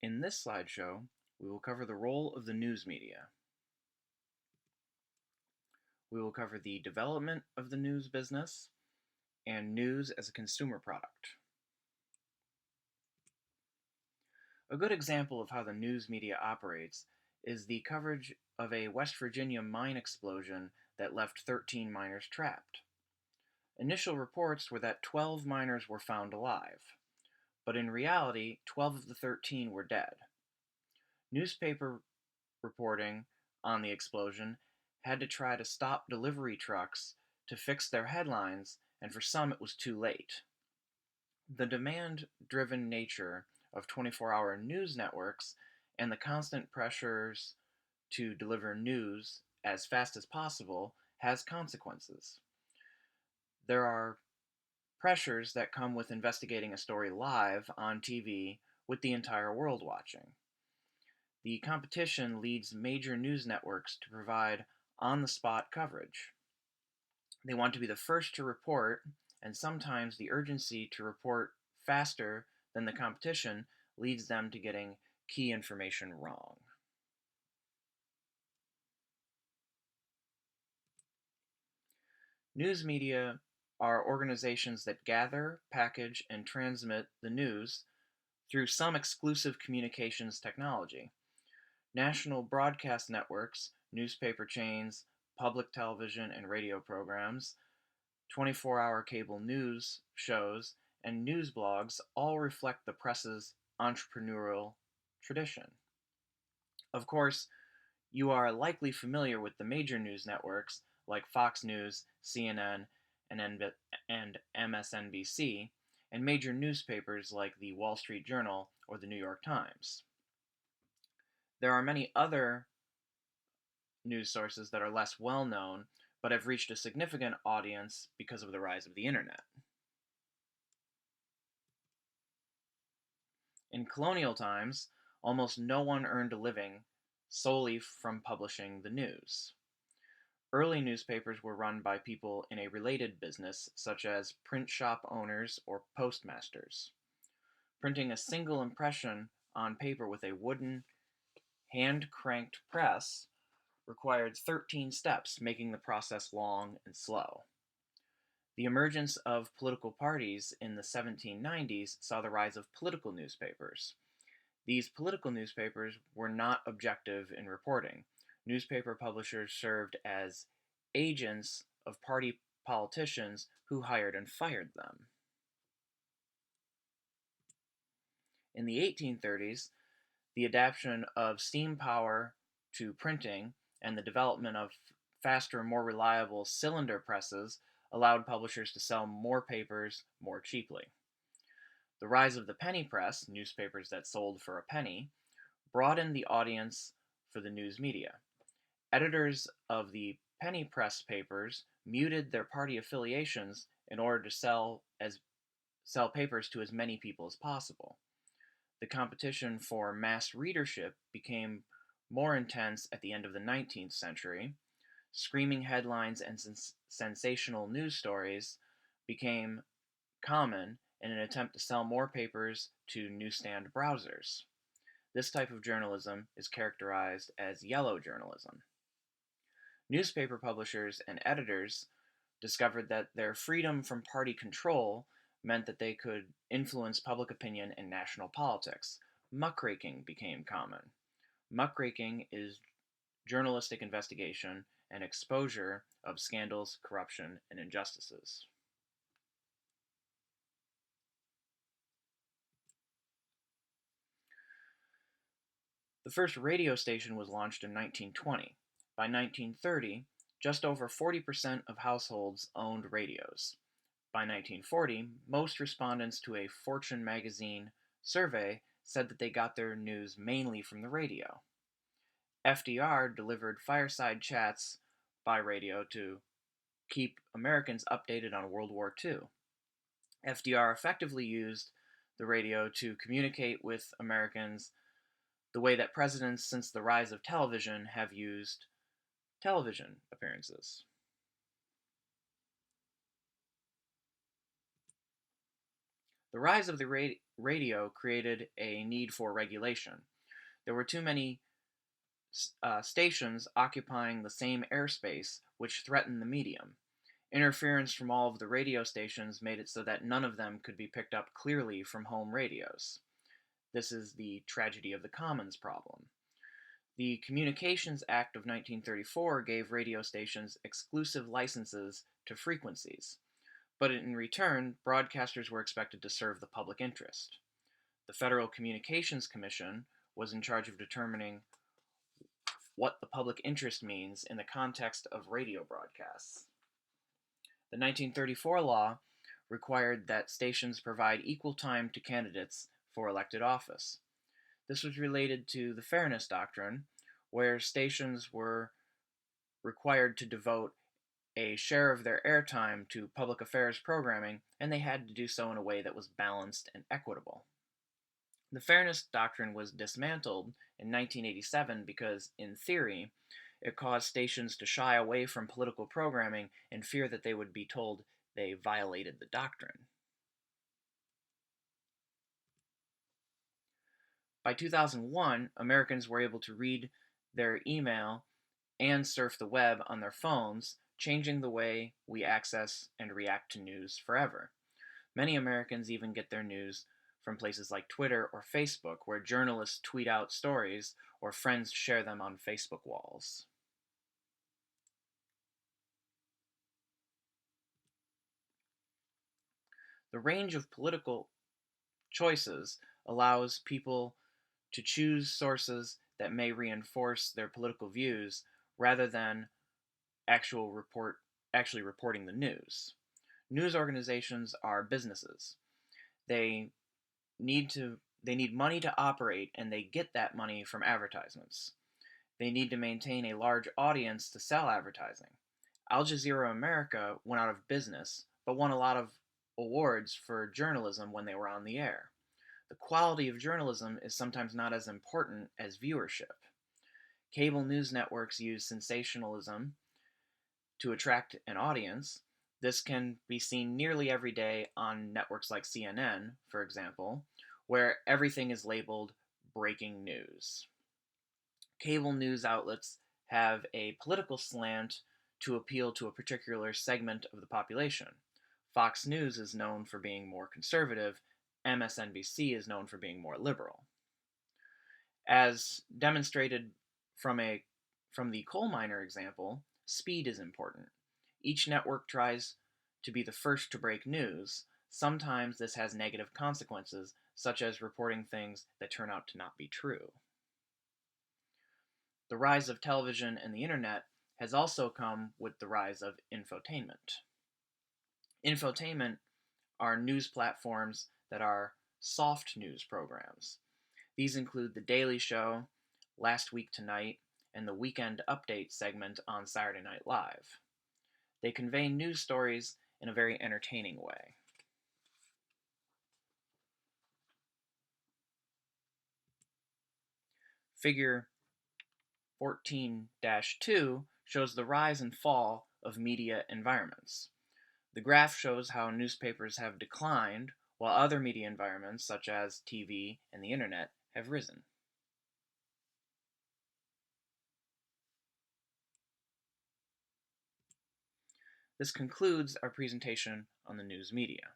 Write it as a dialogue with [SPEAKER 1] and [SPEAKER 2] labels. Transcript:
[SPEAKER 1] In this slideshow, we will cover the role of the news media. We will cover the development of the news business and news as a consumer product. A good example of how the news media operates is the coverage of a West Virginia mine explosion that left 13 miners trapped. Initial reports were that 12 miners were found alive, but in reality, 12 of the 13 were dead. Newspaper reporting on the explosion had to try to stop delivery trucks to fix their headlines, and for some it was too late. The demand-driven nature of 24-hour news networks and the constant pressures to deliver news as fast as possible has consequences. There are pressures that come with investigating a story live on TV with the entire world watching. The competition leads major news networks to provide on-the-spot coverage. They want to be the first to report, and sometimes the urgency to report faster than the competition leads them to getting key information wrong. News media are organizations that gather, package, and transmit the news through some exclusive communications technology. National broadcast networks, newspaper chains, public television and radio programs, 24-hour cable news shows, and news blogs all reflect the press's entrepreneurial tradition. Of course, you are likely familiar with the major news networks like Fox News, CNN, and MSNBC, and major newspapers like the Wall Street Journal or the New York Times. There are many other news sources that are less well known, but have reached a significant audience because of the rise of the internet. In colonial times, almost no one earned a living solely from publishing the news. Early newspapers were run by people in a related business, such as print shop owners or postmasters. Printing a single impression on paper with a wooden, hand-cranked press required 13 steps, making the process long and slow. The emergence of political parties in the 1790s saw the rise of political newspapers. These political newspapers were not objective in reporting. Newspaper publishers served as agents of party politicians who hired and fired them. In the 1830s, the adaptation of steam power to printing and the development of faster, more reliable cylinder presses allowed publishers to sell more papers more cheaply. The rise of the penny press, newspapers that sold for a penny, broadened the audience for the news media. Editors of the penny press papers muted their party affiliations in order to sell papers to as many people as possible. The competition for mass readership became more intense at the end of the 19th century. Screaming headlines and sensational news stories became common in an attempt to sell more papers to newsstand browsers. This type of journalism is characterized as yellow journalism. Newspaper publishers and editors discovered that their freedom from party control meant that they could influence public opinion and national politics. Muckraking became common. Muckraking is journalistic investigation and exposure of scandals, corruption, and injustices. The first radio station was launched in 1920. By 1930, just over 40% of households owned radios. By 1940, most respondents to a Fortune magazine survey said that they got their news mainly from the radio. FDR delivered fireside chats by radio to keep Americans updated on World War II. FDR effectively used the radio to communicate with Americans the way that presidents since the rise of television have used television appearances. The rise of the radio created a need for regulation. There were too many stations occupying the same airspace, which threatened the medium. Interference from all of the radio stations made it so that none of them could be picked up clearly from home radios. This is the tragedy of the commons problem. The Communications Act of 1934 gave radio stations exclusive licenses to frequencies, but in return, broadcasters were expected to serve the public interest. The Federal Communications Commission was in charge of determining what the public interest means in the context of radio broadcasts. The 1934 law required that stations provide equal time to candidates for elected office. This was related to the Fairness Doctrine, where stations were required to devote a share of their airtime to public affairs programming, and they had to do so in a way that was balanced and equitable. The Fairness Doctrine was dismantled in 1987 because, in theory, it caused stations to shy away from political programming and fear that they would be told they violated the doctrine. By 2001, Americans were able to read their email and surf the web on their phones, changing the way we access and react to news forever. Many Americans even get their news from places like Twitter or Facebook, where journalists tweet out stories or friends share them on Facebook walls. The range of political choices allows people to choose sources that may reinforce their political views rather than actually reporting the news. News organizations are businesses. They need money to operate, and they get that money from advertisements. They need to maintain a large audience to sell advertising. Al Jazeera America went out of business, but won a lot of awards for journalism when they were on the air. The quality of journalism is sometimes not as important as viewership. Cable news networks use sensationalism to attract an audience. This can be seen nearly every day on networks like CNN, for example, where everything is labeled breaking news. Cable news outlets have a political slant to appeal to a particular segment of the population. Fox News is known for being more conservative. MSNBC is known for being more liberal. As demonstrated from the coal miner example, speed is important. Each network tries to be the first to break news. Sometimes this has negative consequences, such as reporting things that turn out to not be true. The rise of television and the internet has also come with the rise of infotainment. Infotainment are news platforms that are soft news programs. These include The Daily Show, Last Week Tonight, and the Weekend Update segment on Saturday Night Live. They convey news stories in a very entertaining way. Figure 14-2 shows the rise and fall of media environments. The graph shows how newspapers have declined, while other media environments, such as TV and the internet, have risen. This concludes our presentation on the news media.